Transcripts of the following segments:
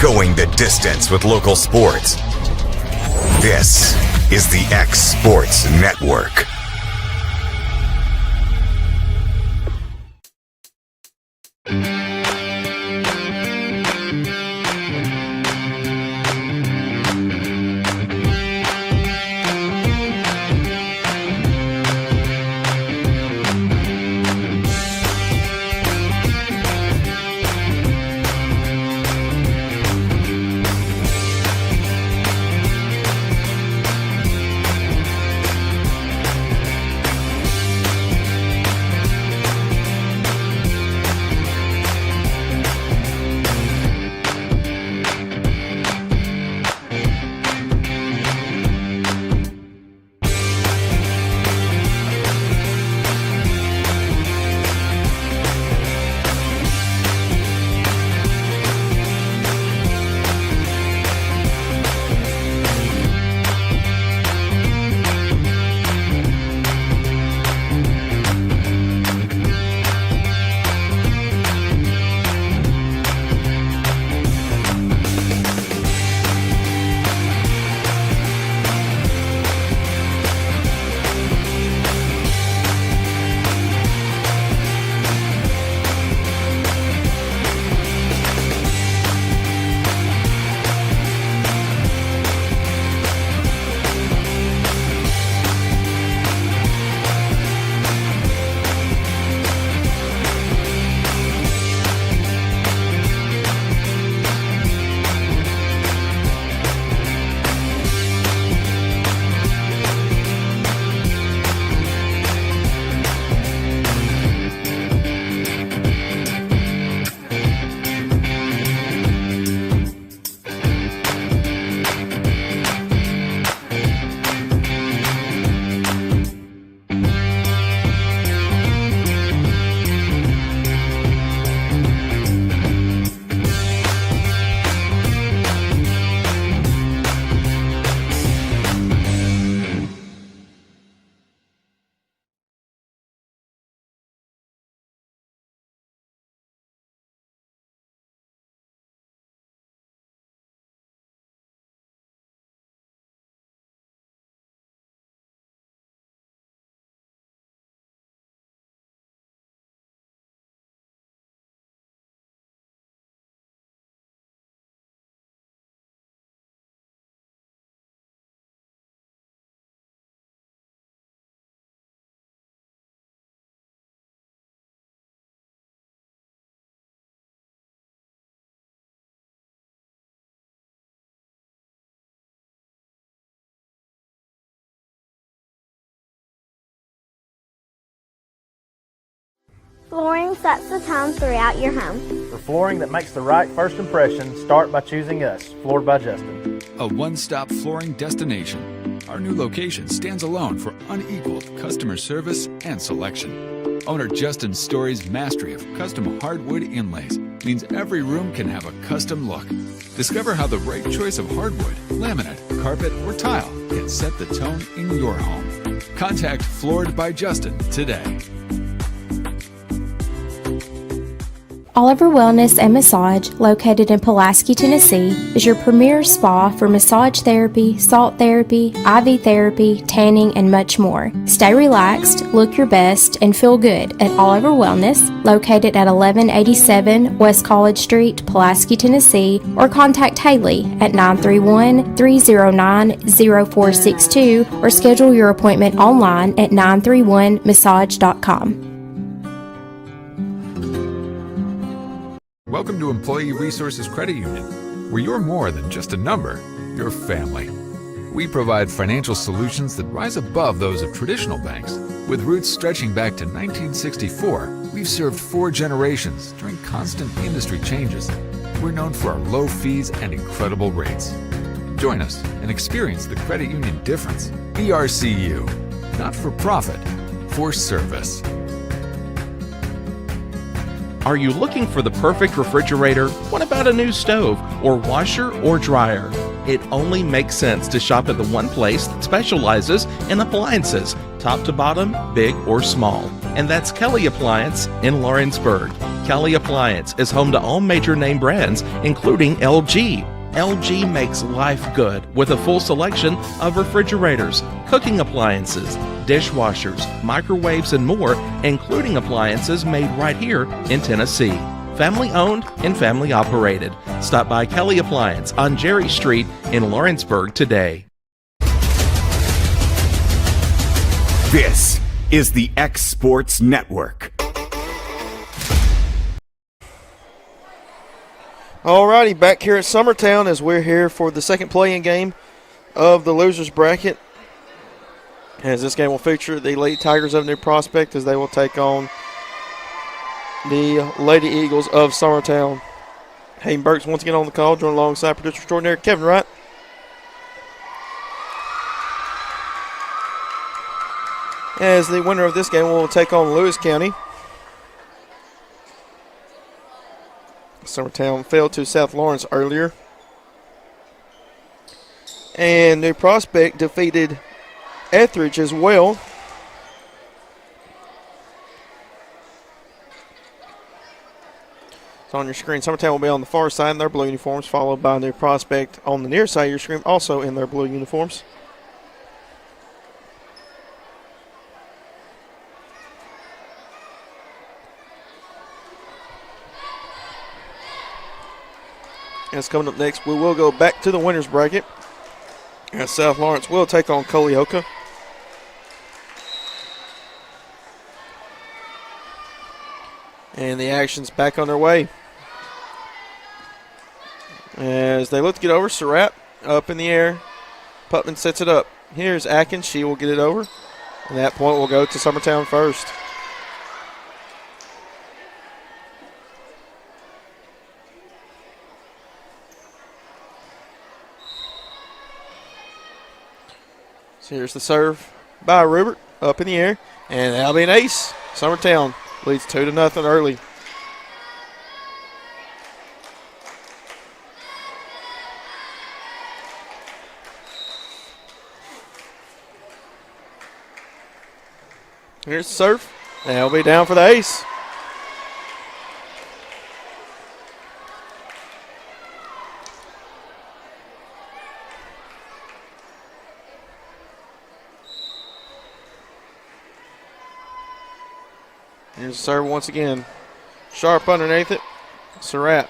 going the distance with local sports. This is the X Sports Network. Flooring sets the tone throughout your home. For flooring that makes the right first impression, start by choosing us, Floored by Justin. A one-stop flooring destination. Our new location stands alone for unequaled customer service and selection. Owner Justin Story's mastery of custom hardwood inlays means every room can have a custom look. Discover how the right choice of hardwood, laminate, carpet, or tile can set the tone in your home. Contact Floored by Justin today. Oliver Wellness and Massage, located in Pulaski, Tennessee, is your premier spa for massage therapy, salt therapy, IV therapy, tanning, and much more. Stay relaxed, look your best, and feel good at Oliver Wellness, located at 1187 West College Street, Pulaski, Tennessee, or contact Haley at 931-309-0462 or schedule your appointment online at 931massage.com. Welcome to Employee Resources Credit Union, where you're more than just a number, you're family. We provide financial solutions that rise above those of traditional banks. With roots stretching back to 1964, we've served 4 generations during constant industry changes. We're known for our low fees and incredible rates. Join us and experience the credit union difference. BRCU, not for profit, for service. Are you looking for the perfect refrigerator? What about a new stove or washer or dryer? It only makes sense to shop at the one place that specializes in appliances, top to bottom, big or small. And that's Kelly Appliance in Lawrenceburg. Kelly Appliance is home to all major name brands, including LG. LG makes life good with a full selection of refrigerators, cooking appliances, dishwashers, microwaves, and more, including appliances made right here in Tennessee. Family owned and family operated. Stop by Kelly Appliance on Jerry Street in Lawrenceburg today. This is the X Sports Network. Alrighty, back here at Summertown as we're here for the second play-in game of the losers bracket. As this game will feature the Lady Tigers of New Prospect as they will take on the Lady Eagles of Summertown. Hayden Burks once again on the call, joined alongside producer extraordinaire Kevin Wright. As the winner of this game will take on Lewis County. Summertown fell to South Lawrence earlier. And New Prospect defeated Etheridge as well. It's on your screen. Summertown will be on the far side in their blue uniforms, followed by New Prospect on the near side of your screen, also in their blue uniforms. As coming up next, we will go back to the winners bracket. As South Lawrence will take on Culleoka. And the action's back on their way. As they look to get over, Surratt up in the air. Putman sets it up. Here's Atkins. She will get it over. And that point will go to Summertown first. So here's the serve by Rupert up in the air. And that'll be an ace. Summertown leads 2-0 early. Here's the serve. That'll be down for the ace. Here's the serve once again. Sharp underneath it. Surratt.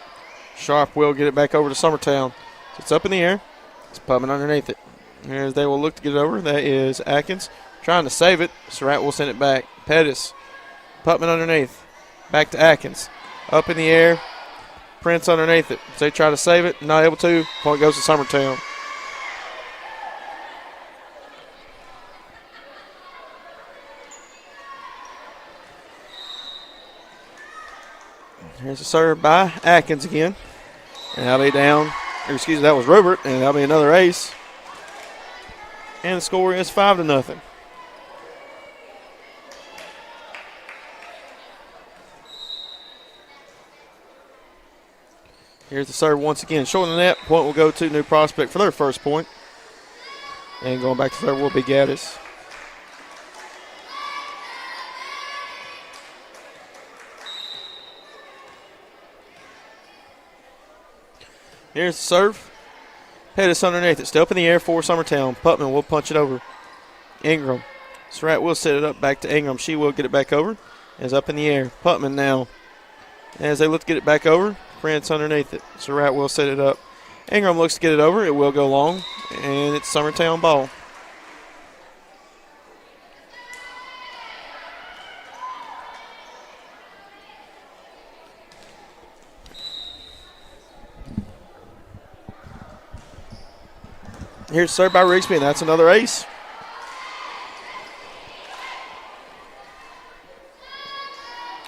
Sharp will get it back over to Summertown. It's up in the air. It's Putman underneath it. As they will look to get it over. That is Atkins trying to save it. Surratt will send it back. Pettis. Putman underneath. Back to Atkins. Up in the air. Prince underneath it. As they try to save it. Not able to. Point goes to Summertown. Here's a serve by Atkins again. And that'll be down. That was Rupert. And that'll be another ace. And the score is 5-0. Here's the serve once again. Short of the net. Point will go to New Prospect for their first point. And going back to serve will be Gaddis. Here's the serve. Pettis underneath it. Still up in the air for Summertown. Putman will punch it over. Ingram. Surratt will set it up back to Ingram. She will get it back over. Is up in the air. Putman now. As they look to get it back over. Prince underneath it. Surratt will set it up. Ingram looks to get it over. It will go long. And it's Summertown ball. Here's served by Rigsby, and that's another ace.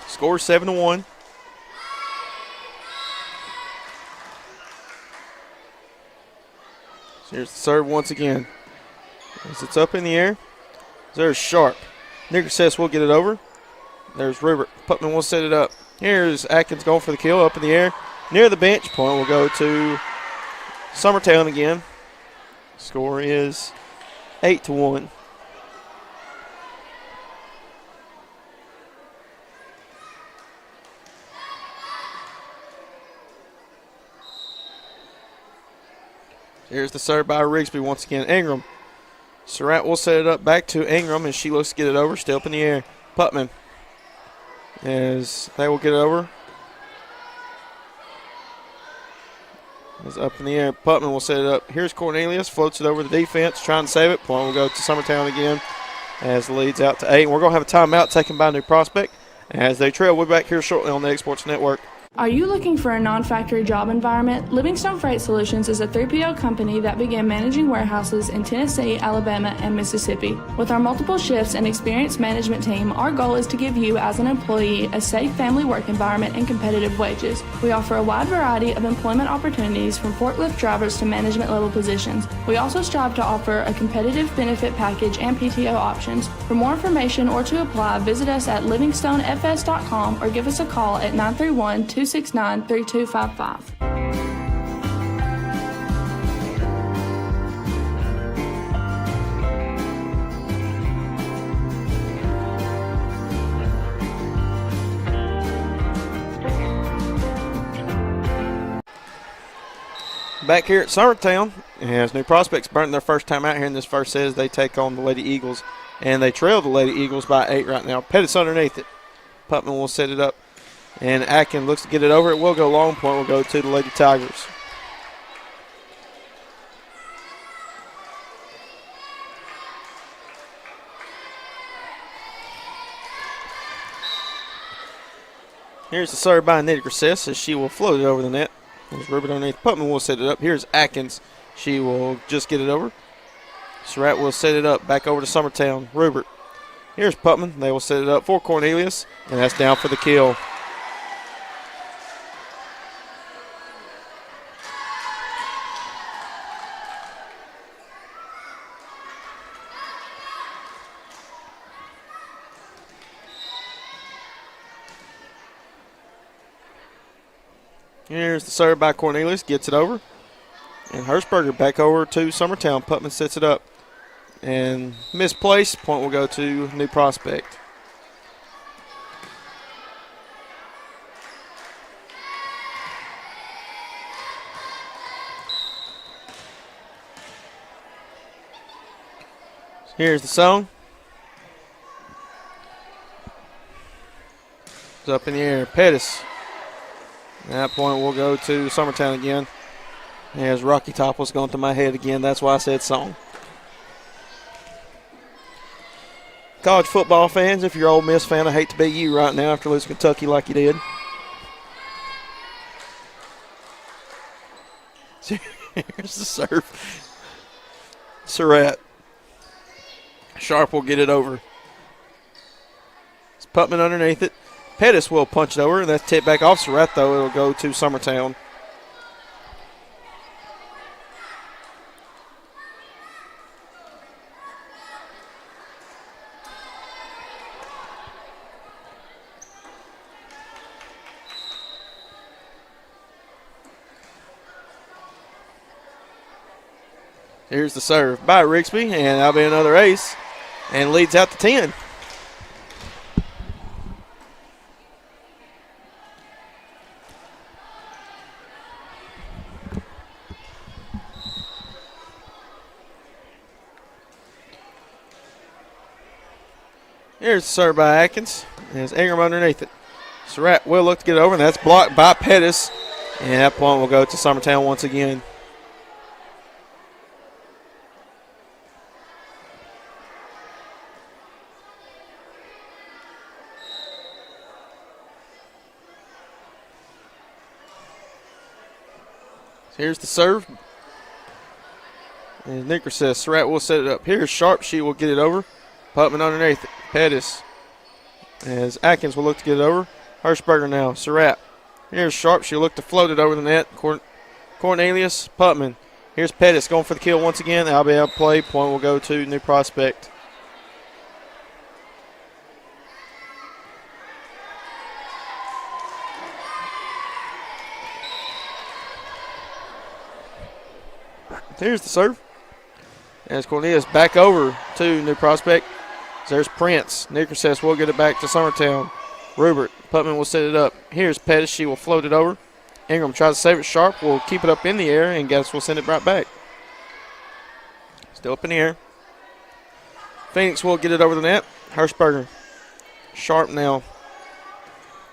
Score 7-1. So here's the serve once again. As it's up in the air, there's Sharp. Nickersess will get it over. There's Rupert. Putman will set it up. Here's Atkins going for the kill up in the air. Near the bench. Point will go to Summertown again. Score is 8-1. Here's the serve by Rigsby once again. Ingram. Surratt will set it up back to Ingram, and she looks to get it over. Still up in the air. Putman, as they will get it over. Is up in the air. Putman will set it up. Here's Cornelius. Floats it over the defense. Trying to save it. Point will go to Summertown again as the lead's out to 8. We're going to have a timeout taken by New Prospect as they trail. We'll be back here shortly on the Exports Network. Are you looking for a non-factory job environment? Livingstone Freight Solutions is a 3PL company that began managing warehouses in Tennessee, Alabama, and Mississippi. With our multiple shifts and experienced management team, our goal is to give you, as an employee, a safe family work environment and competitive wages. We offer a wide variety of employment opportunities from forklift drivers to management level positions. We also strive to offer a competitive benefit package and PTO options. For more information or to apply, visit us at livingstonefs.com or give us a call at 931-269-3255. Back here at Summertown, as New Prospects burnt their first time out here in this first set as they take on the Lady Eagles. And they trail the Lady Eagles by 8 right now. Pettis underneath it. Putman will set it up. And Atkins looks to get it over. It will go long. Point will go to the Lady Tigers. Here's the serve by Nitty Grisess as she will float it over the net. There's Rupert underneath. Putman will set it up. Here's Atkins. She will just get it over. Surratt will set it up. Back over to Summertown. Rupert. Here's Putman. They will set it up for Cornelius. And that's down for the kill. Here's the serve by Cornelius. Gets it over. And Hirschberger back over to Summertown. Putman sets it up. And misplaced. Point will go to New Prospect. Here's the song. It's up in the air. Pettis. That point will go to Summertown again. As Rocky Top was going to my head again. That's why I said song. College football fans, if you're an Ole Miss fan, I hate to be you right now after losing Kentucky like you did. Here's the serve. Surratt. Sharp will get it over. It's Putman underneath it. Pettis will punch it over, and that's tipped back off Surratt, though. It'll go to Summertown. Here's the serve by Rigsby, and that'll be another ace, and leads out to 10. Here's the serve by Atkins. There's Ingram underneath it. Surratt will look to get it over, and that's blocked by Pettis. And that point will go to Summertown once again. Here's the serve. And Nicker says Surratt will set it up. Here's Sharp. She will get it over. Putman underneath it. Pettis. As Atkins will look to get it over. Hirschberger now. Surratt. Here's Sharp. She'll look to float it over the net. Cornelius. Putman. Here's Pettis going for the kill once again. That'll be out of play. Point will go to New Prospect. Here's the serve. As Cornelius back over to New Prospect. There's Prince. Nickersess will get it back to Summertown. Rupert. Putman will set it up. Here's Pettis. She will float it over. Ingram tries to save it. Sharp will keep it up in the air, and Gaddis will send it right back. Still up in the air. Phoenix will get it over the net. Hirschberger. Sharp now.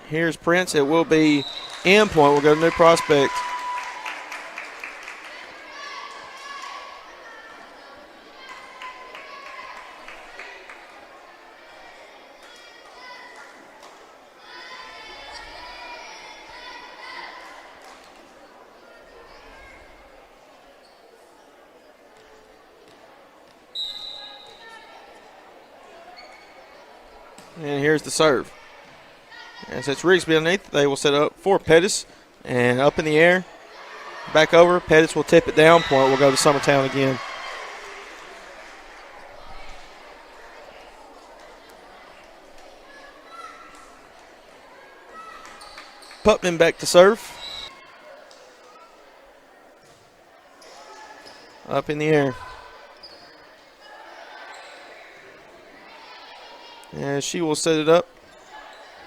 Here's Prince. It will be in point. We'll go to New Prospect. And here's the serve. As it's Rigsby underneath, they will set up for Pettis. And up in the air, back over. Pettis will tip it down. Point will go to Summertown again. Putman back to serve. Up in the air. And she will set it up.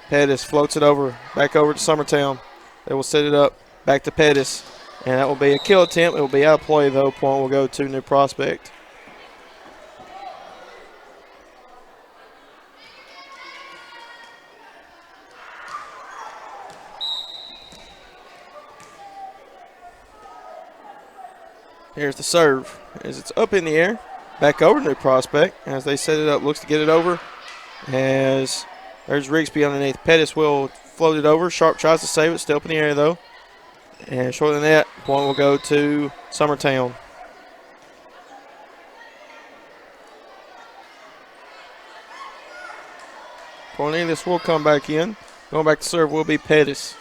Pettis floats it over, back over to Summertown. They will set it up, back to Pettis. And that will be a kill attempt. It will be out of play, though. Point will go to New Prospect. Here's the serve. As it's up in the air, back over to New Prospect. As they set it up, looks to get it over. As there's Rigsby underneath. Pettis will float it over. Sharp tries to save it. Still up in the air, though. And short of the net, point will go to Summertown. Cornelius will come back in. Going back to serve will be Pettis.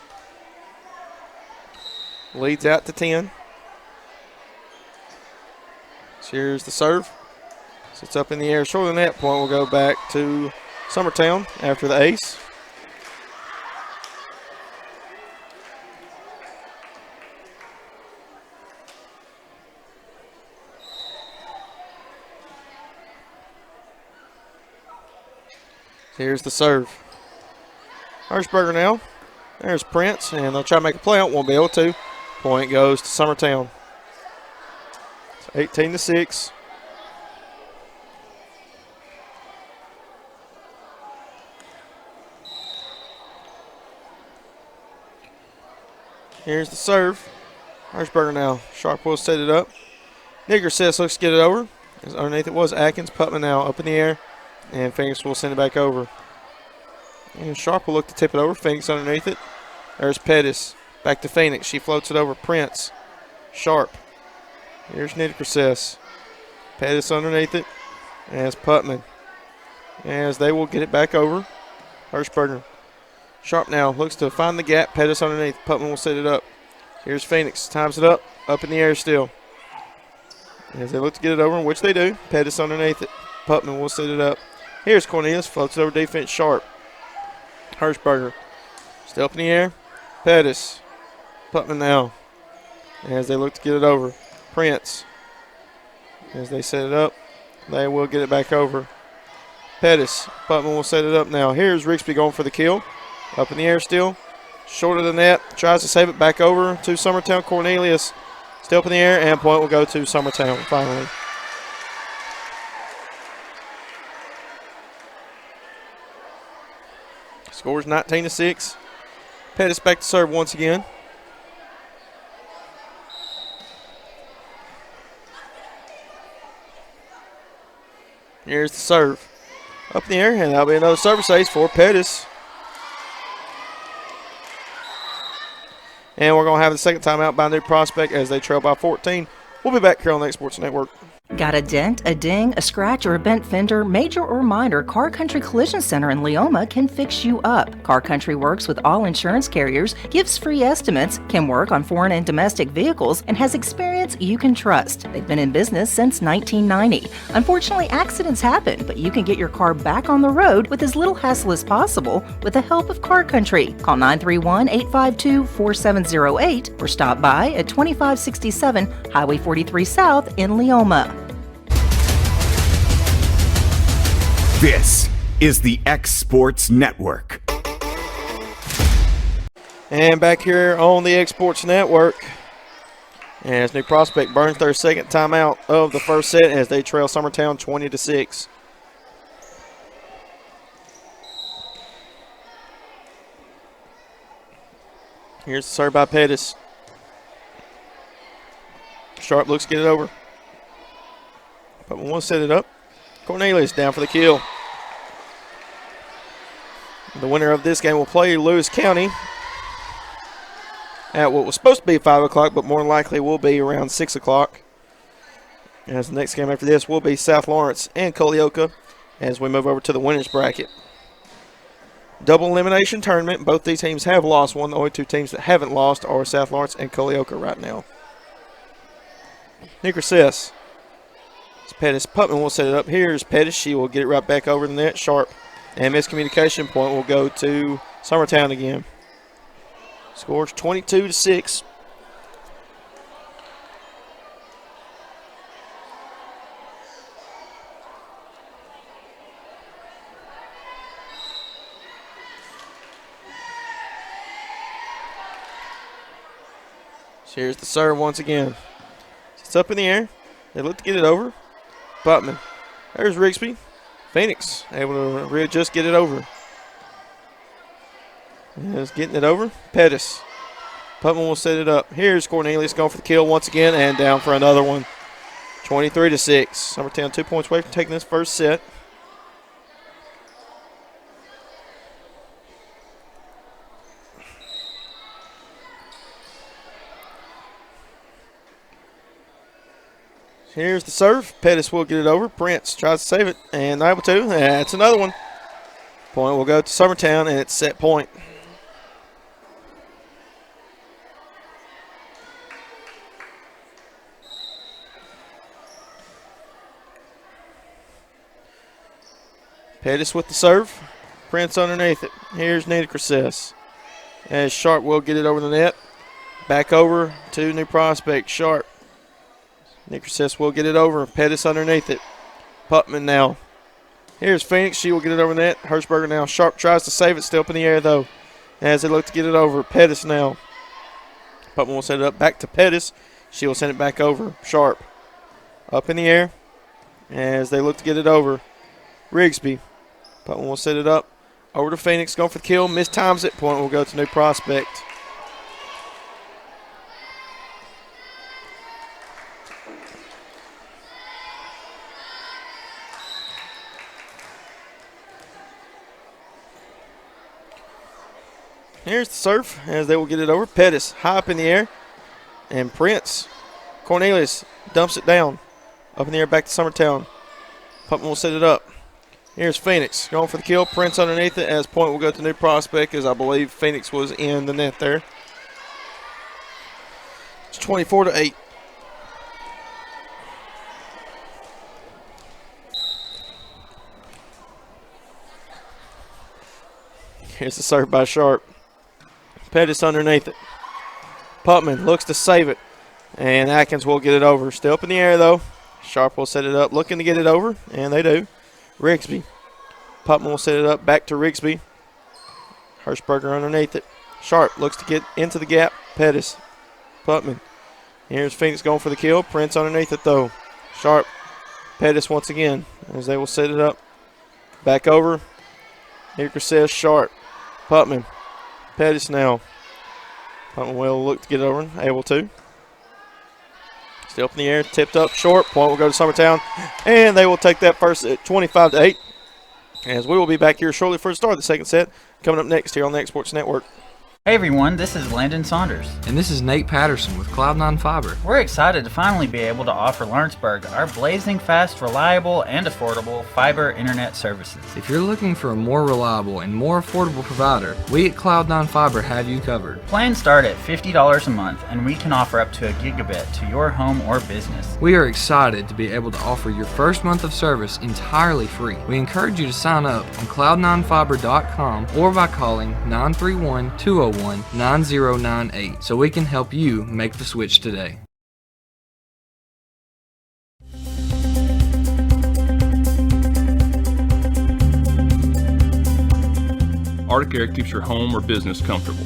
Leads out to 10. So here's the serve. Sits up in the air. Short of the net, point will go back to Summertown after the ace. Here's the serve. Hirschberger now. There's Prince, and they'll try to make a play out. Won't be able to. Point goes to Summertown. It's 18-6. Here's the serve. Hirschberger now. Sharp will set it up. Nigger says looks to get it over. As underneath it was Atkins. Putman now up in the air. And Phoenix will send it back over. And Sharp will look to tip it over. Phoenix underneath it. There's Pettis. Back to Phoenix. She floats it over. Prince. Sharp. Here's Niddercess. Pettis underneath it. As Putman. As they will get it back over. Hirschberger. Sharp now looks to find the gap. Pettis underneath. Putman will set it up. Here's Phoenix. Times it up. Up in the air still. As they look to get it over, which they do. Pettis underneath it. Putman will set it up. Here's Cornelius. Floats it over defense. Sharp. Hirschberger. Still up in the air. Pettis. Putman now. As they look to get it over. Prince. As they set it up, they will get it back over. Pettis. Putman will set it up now. Here's Rigsby going for the kill. Up in the air still. Short of the net. Tries to save it back over to Summertown. Cornelius still up in the air, and point will go to Summertown finally. Scores 19-6. Pettis back to serve once again. Here's the serve. Up in the air, and that'll be another service ace for Pettis. And we're going to have the second timeout by New Prospect as they trail by 14. We'll be back here on the X Sports Network. Got a dent, a ding, a scratch, or a bent fender? Major or minor, Car Country Collision Center in Leoma can fix you up. Car Country works with all insurance carriers, gives free estimates, can work on foreign and domestic vehicles, and has experience you can trust. They've been in business since 1990. Unfortunately, accidents happen, but you can get your car back on the road with as little hassle as possible with the help of Car Country. Call 931-852-4708 or stop by at 2567 Highway 43 South in Leoma. This is the X Sports Network. And back here on the X Sports Network, As New Prospect burns their second timeout of the first set as they trail Summertown 20-6. Here's the serve by Pettis. Sharp looks to get it over. But we want to set it up. Cornelius down for the kill. The winner of this game will play Lewis County at what was supposed to be 5 o'clock, but more than likely will be around 6 o'clock. As the next game after this will be South Lawrence and Culleoka as we move over to the winners bracket. Double elimination tournament. Both these teams have lost one. The only two teams that haven't lost are South Lawrence and Culleoka right now. Nicker Cess. Pettis Putman will set it up. Here's Pettis. She will get it right back over the net. Sharp. And miscommunication point will go to Summertown again. Scores 22-6. So here's the serve once again. It's up in the air. They look to get it over. Putman. There's Rigsby. Phoenix able to readjust, get it over. Is getting it over. Pettis. Putman will set it up. Here's Cornelius going for the kill once again and down for another one. 23-6. Summertown 2 points away from taking this first set. Here's the serve. Pettis will get it over. Prince tries to save it and not able to. That's another one. Point will go to Summertown and it's set point. Pettis with the serve. Prince underneath it. Here's Nita Crescess. As Sharp will get it over the net. Back over to New Prospect. Sharp. Nita Crescess will get it over. Pettis underneath it. Putman now. Here's Phoenix. She will get it over the net. Hirschberger now. Sharp tries to save it. Still up in the air though. As they look to get it over. Pettis now. Putman will set it up back to Pettis. She will send it back over. Sharp. Up in the air. As they look to get it over. Rigsby. Putman will set it up. Over to Phoenix. Going for the kill. Mistimes it. Point will go to New Prospect. Here's the serve as they will get it over. Pettis high up in the air. And Prince. Cornelius dumps it down. Up in the air back to Summertown. Putman will set it up. Here's Phoenix going for the kill. Prince underneath it as point will go to New Prospect as I believe Phoenix was in the net there. It's 24-8. Here's the serve by Sharp. Pettis underneath it. Putman looks to save it. And Atkins will get it over. Still up in the air though. Sharp will set it up. Looking to get it over. And they do. Rigsby. Putman will set it up back to Rigsby. Hirschberger underneath it. Sharp looks to get into the gap. Pettis. Putman. Here's Phoenix going for the kill. Prince underneath it though. Sharp. Pettis once again as they will set it up. Back over. Hickory says Sharp. Putman. Pettis now. Putman will look to get it over. Able to. Still up in the air. Tipped up short. Point will go to Summertown. And they will take that first at 25-8. As we will be back here shortly for the start of the second set. Coming up next here on the Exports Network. Hey everyone, this is Landon Saunders. And this is Nate Patterson with Cloud9 Fiber. We're excited to finally be able to offer Lawrenceburg our blazing fast, reliable, and affordable fiber internet services. If you're looking for a more reliable and more affordable provider, we at Cloud9 Fiber have you covered. Plans start at $50 a month, and we can offer up to a gigabit to your home or business. We are excited to be able to offer your first month of service entirely free. We encourage you to sign up on cloud9fiber.com or by calling 931-201-9098 so we can help you make the switch today. Arctic Air keeps your home or business comfortable.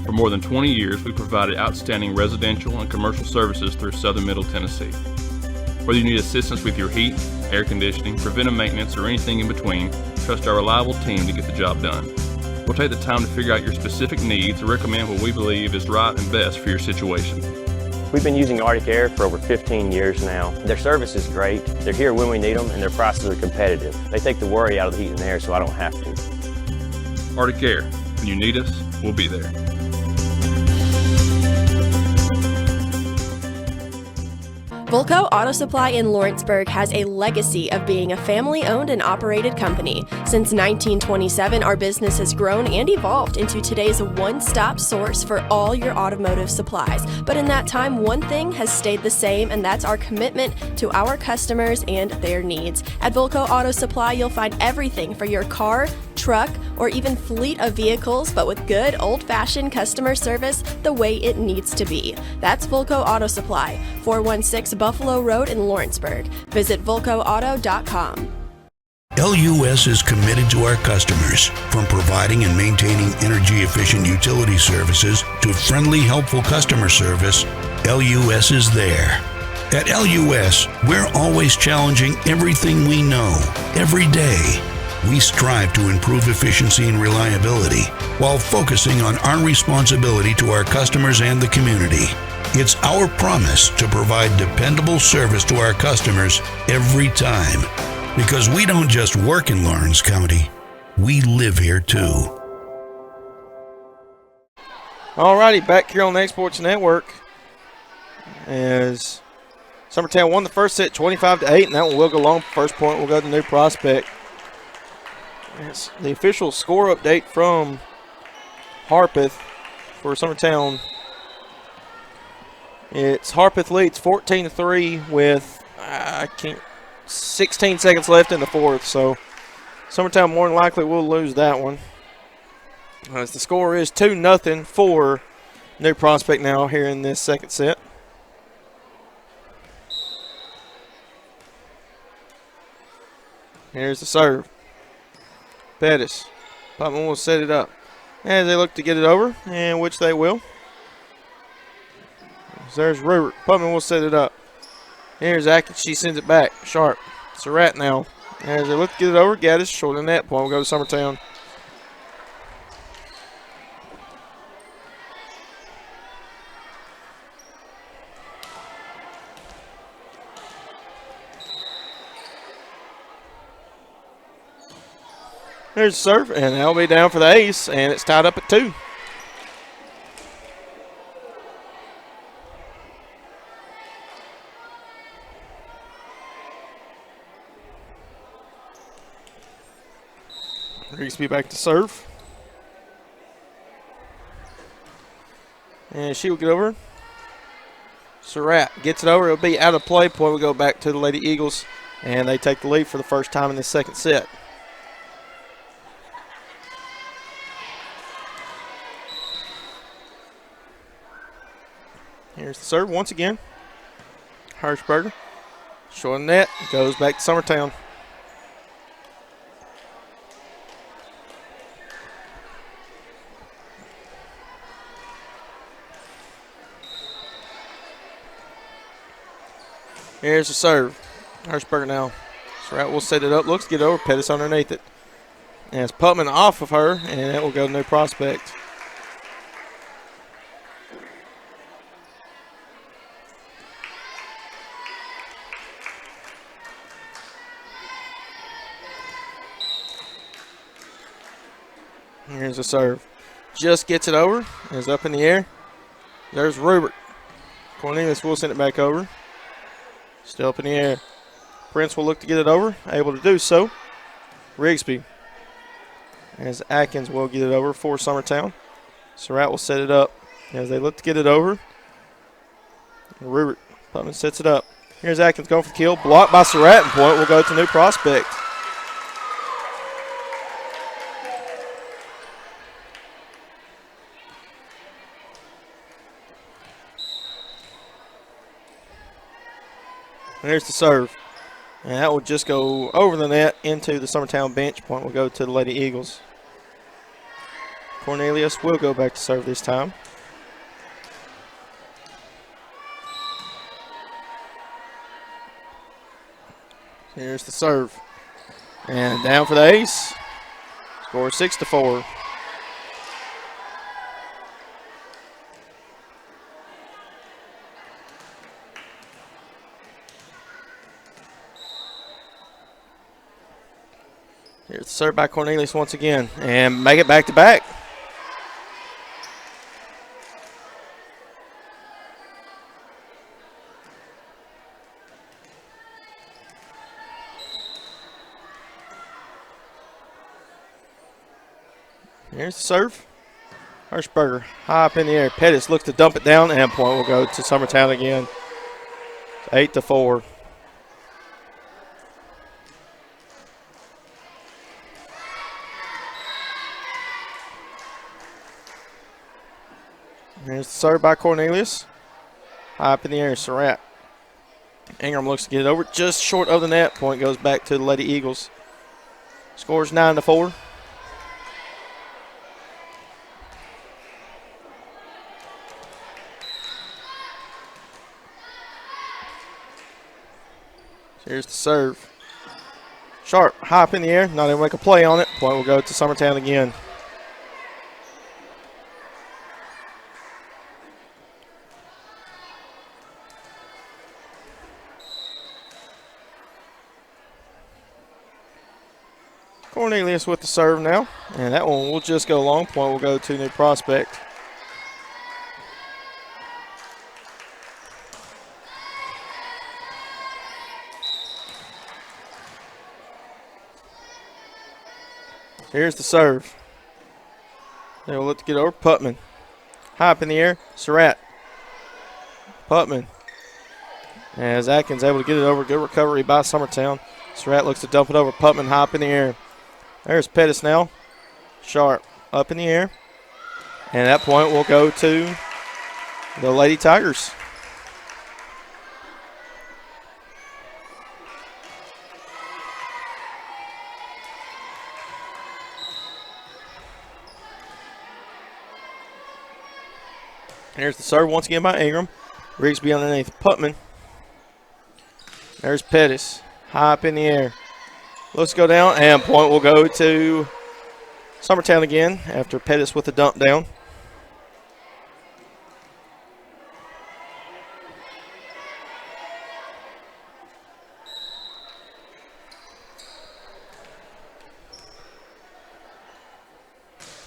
For more than 20 years, we provided outstanding residential and commercial services through Southern Middle Tennessee. Whether you need assistance with your heat, air conditioning, preventive maintenance, or anything in between, trust our reliable team to get the job done. We'll take the time to figure out your specific needs and recommend what we believe is right and best for your situation. We've been using Arctic Air for over 15 years now. Their service is great, they're here when we need them, and their prices are competitive. They take the worry out of the heat and air so I don't have to. Arctic Air, when you need us, we'll be there. Volco Auto Supply in Lawrenceburg has a legacy of being a family-owned and operated company. Since 1927, our business has grown and evolved into today's one-stop source for all your automotive supplies. But in that time, one thing has stayed the same, and that's our commitment to our customers and their needs. At Volco Auto Supply, you'll find everything for your car, truck, or even fleet of vehicles, but with good old-fashioned customer service the way it needs to be. That's Volco Auto Supply, 416 Buffalo Road in Lawrenceburg. Visit VolcoAuto.com. LUS is committed to our customers, from providing and maintaining energy-efficient utility services to friendly, helpful customer service. LUS is there. At LUS, we're always challenging everything we know, every day. We strive to improve efficiency and reliability while focusing on our responsibility to our customers and the community. It's our promise to provide dependable service to our customers every time, because we don't just work in Lawrence County, we live here too. Alrighty, back here on the Exports Network as Summertown won the first set 25-8, and that one will go long. First point will go to New Prospect. It's the official score update from Harpeth for Summertown. It's Harpeth leads 14-3 with 16 seconds left in the fourth, so Summertown more than likely will lose that one. As the score is 2-0 for New Prospect now here in this second set. Here's the serve. Pettis. Putman will set it up as they look to get it over, and which they will. There's Rupert. Putman will set it up. Here's Atkins. She sends it back. Sharp. Surratt now. As they look to get it over, Gaddis short in that point. We'll go to Summertown. There's the serve, and that'll be down for the ace, and it's tied up at 2. Grigsby back to serve. And she will get over. Surratt gets it over. It'll be out of play. Point will go back to the Lady Eagles, and they take the lead for the first time in this second set. Here's the serve once again. Hirschberger. Short net. Goes back to Summertown. Here's the serve. Hirschberger now. Surratt will set it up. Looks to get over. Pettis underneath it. And it's Putman off of her, and that will go to New Prospect. Here's the serve. Just gets it over. It's up in the air. There's Rupert. Cornelius will send it back over. Still up in the air. Prince will look to get it over. Able to do so. Rigsby. As Atkins will get it over for Summertown. Surratt will set it up as they look to get it over. Rupert. Putman sets it up. Here's Atkins going for the kill. Blocked by Surratt, and point will go to New Prospect. There's the serve. And that will just go over the net into the Summertown bench. Point will go to the Lady Eagles. Cornelius will go back to serve this time. Here's the serve. And down for the ace. Score 6-4. Here's the serve by Cornelius once again. And make it back to back. Here's the serve. Hirschberger high up in the air. Pettis looks to dump it down, and point will go to Summertown again. 8-4. Here's the serve by Cornelius. High up in the air, Surratt. Ingram looks to get it over just short of the net. Point goes back to the Lady Eagles. Scores 9-4. Here's the serve. Sharp, high up in the air, not able to make a play on it. Point will go to Summertown again. Cornelius with the serve now, and that one will just go long. Point will go to New Prospect. Here's the serve. They will look to get over. Putman. High up in the air. Surratt. Putman. As Atkins able to get it over. Good recovery by Summertown. Surratt looks to dump it over. Putman high up in the air. There's Pettis now. Sharp up in the air. And that point will go to the Lady Tigers. Here's the serve once again by Ingram. Rigsby underneath. Putman. There's Pettis. High up in the air. Let's go down, and point will go to Summertown again after Pettis with the dump down.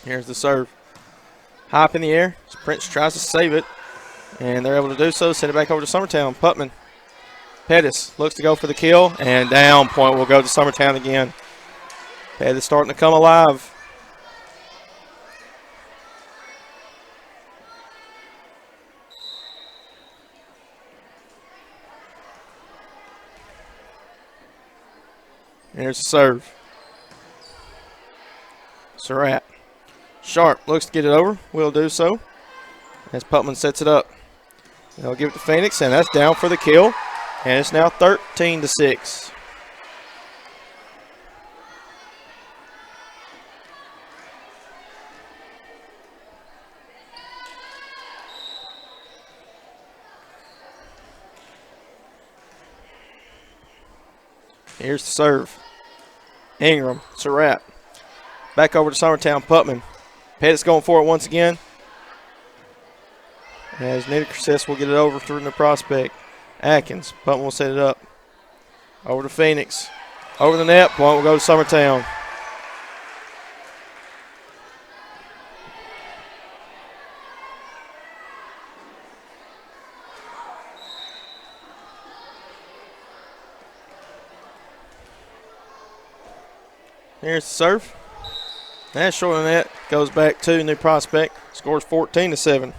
Here's the serve. High up in the air. Prince tries to save it, and they're able to do so. Send it back over to Summertown. Putman. Pettis looks to go for the kill, and down. Point will go to Summertown again. Pettis starting to come alive. Here's the serve. Surratt. Sharp looks to get it over. Will do so as Putman sets it up. They'll give it to Phoenix, and that's down for the kill. And it's now 13-6. Here's the serve. Ingram, Surratt. Back over to Summertown, Putman. Pettis going for it once again. As Nittick will get it over through the prospect. Atkins, Putman will set it up. Over to Phoenix. Over the net, point will go to Summertown. Here's the serve. That's short of the net. Goes back to New Prospect. Scores 14-7.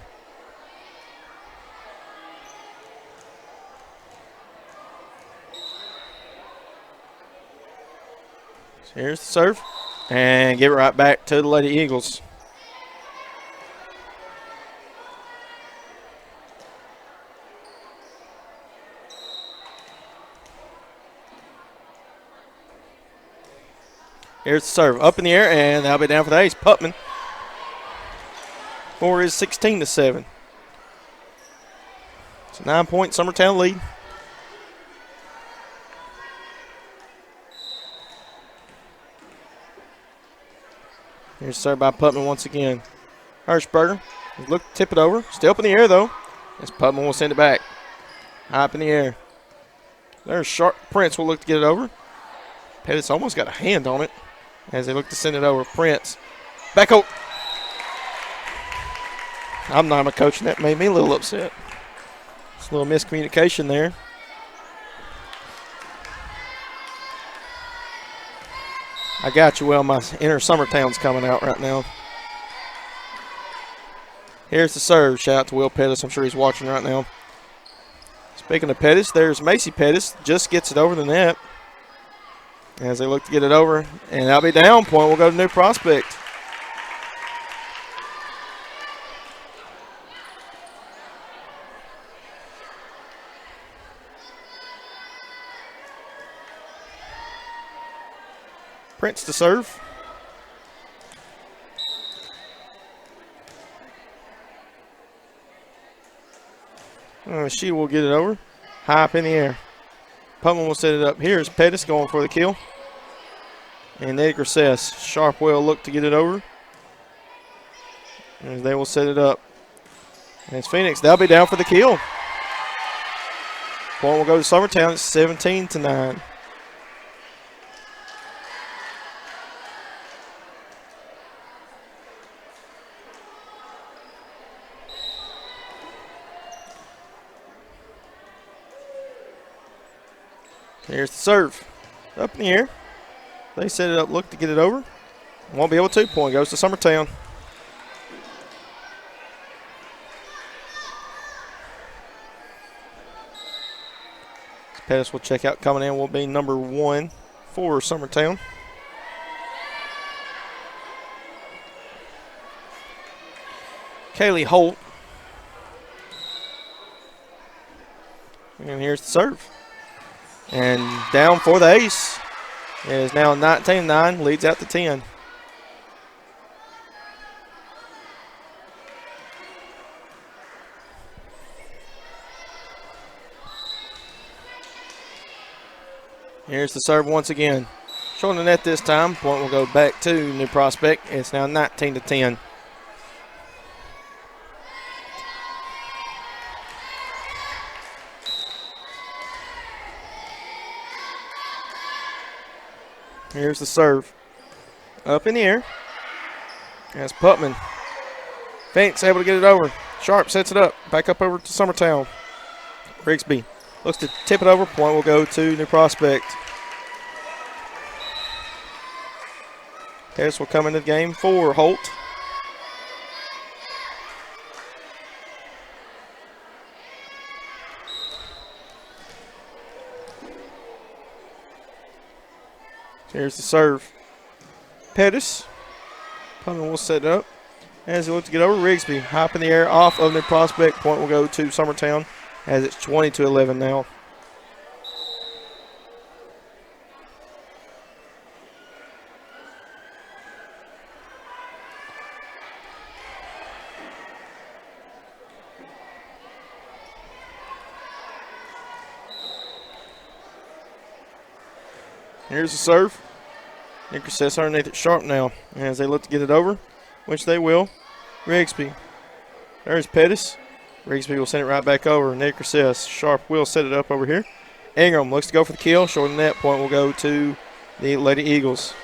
Here's the serve. And give it right back to the Lady Eagles. Here's the serve. Up in the air, and that'll be down for the ace. Putman. Score is 16-7. It's a 9-point Summertown lead. Here's served by Putman once again. Hirschberger, look to tip it over. Still up in the air, though. As Putman will send it back. High up in the air. There's Sharp. Prince will look to get it over. Pettis almost got a hand on it as they look to send it over. Prince. Back out. I'm not a coach, and that made me a little upset. It's a little miscommunication there. I got you. Well, my inner Summertown's coming out right now. Here's the serve. Shout out to Will Pettis. I'm sure he's watching right now. Speaking of Pettis, there's Macy Pettis. Just gets it over the net as they look to get it over. And that'll be down. Point will go to New Prospect. Prince to serve. She will get it over. High up in the air. Putman will set it up. Here's Pettis going for the kill. And Eddie Garces. Sharp will look to get it over. And they will set it up. And it's Phoenix. They'll be down for the kill. Point will go to Summertown. It's 17-9. Here's the serve. Up in the air. They set it up, look to get it over. Won't be able to. Point goes to Summertown. Pettis will check out. Coming in will be number 1 for Summertown. Kaylee Holt. And here's the serve. And down for the ace. It is now 19-9, leads out to 10. Here's the serve once again. Showing the net this time. Point will go back to New Prospect. It's now 19-10. Here's the serve. Up in the air. That's Putman. Phoenix able to get it over. Sharp sets it up. Back up over to Summertown. Rigsby looks to tip it over. Point will go to New Prospect. Pettis will come into the game for Holt. Here's the serve. Pettis. Putman will set it up. As he looks to get over, Rigsby high up in the air off of New Prospect. Point will go to Summertown as it's 20-11 now. Here's the serve. Nick Garces underneath it sharp now as they look to get it over, which they will. Rigsby. There's Pettis. Rigsby will send it right back over. Nick Garces. Sharp will set it up over here. Ingram looks to go for the kill. Short of the net. Point will go to the Lady Eagles.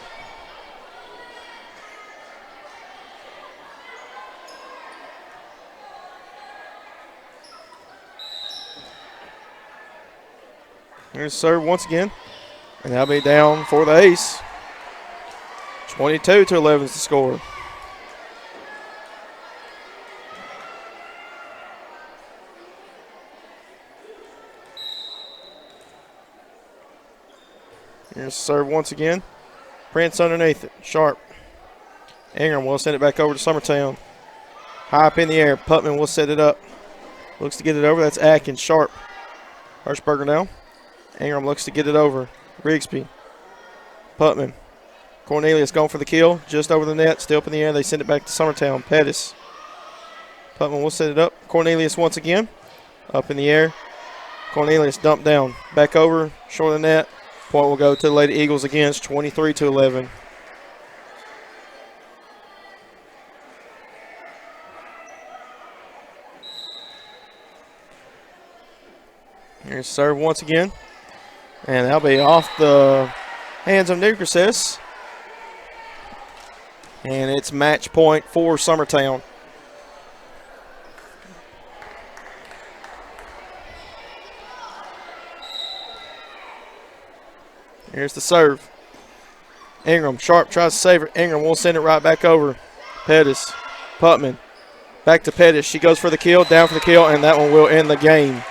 Here's the serve once again. And that'll be down for the ace. 22-11 is the score. Here's the serve once again. Prince underneath it. Sharp. Ingram will send it back over to Summertown. High up in the air. Putman will set it up. Looks to get it over. That's Atkins. Sharp. Hirschberger now. Ingram looks to get it over. Rigsby. Putman. Cornelius going for the kill. Just over the net. Still up in the air. They send it back to Summertown. Pettis. Putman will set it up. Cornelius once again. Up in the air. Cornelius dumped down. Back over. Short of the net. Point will go to the Lady Eagles again. It's 23-11. Here's serve once again. And that'll be off the hands of Newcastle. And it's match point for Summertown. Here's the serve. Ingram, Sharp tries to save it. Ingram will send it right back over. Pettis, Putman, back to Pettis. She goes for the kill, down for the kill, and that one will end the game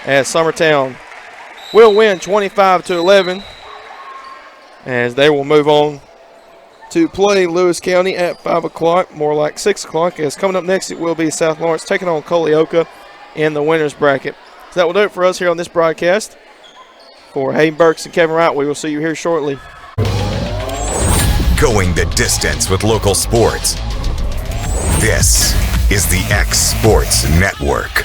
as Summertown will win 25-11 as they will move on to play Lewis County at 5 o'clock, more like 6 o'clock, as coming up next it will be South Lawrence taking on Colioca in the winners bracket. So that will do it for us here on this broadcast. For Hayden Burks and Kevin Wright, we will see you here shortly. Going the distance with local sports. This is the X Sports Network.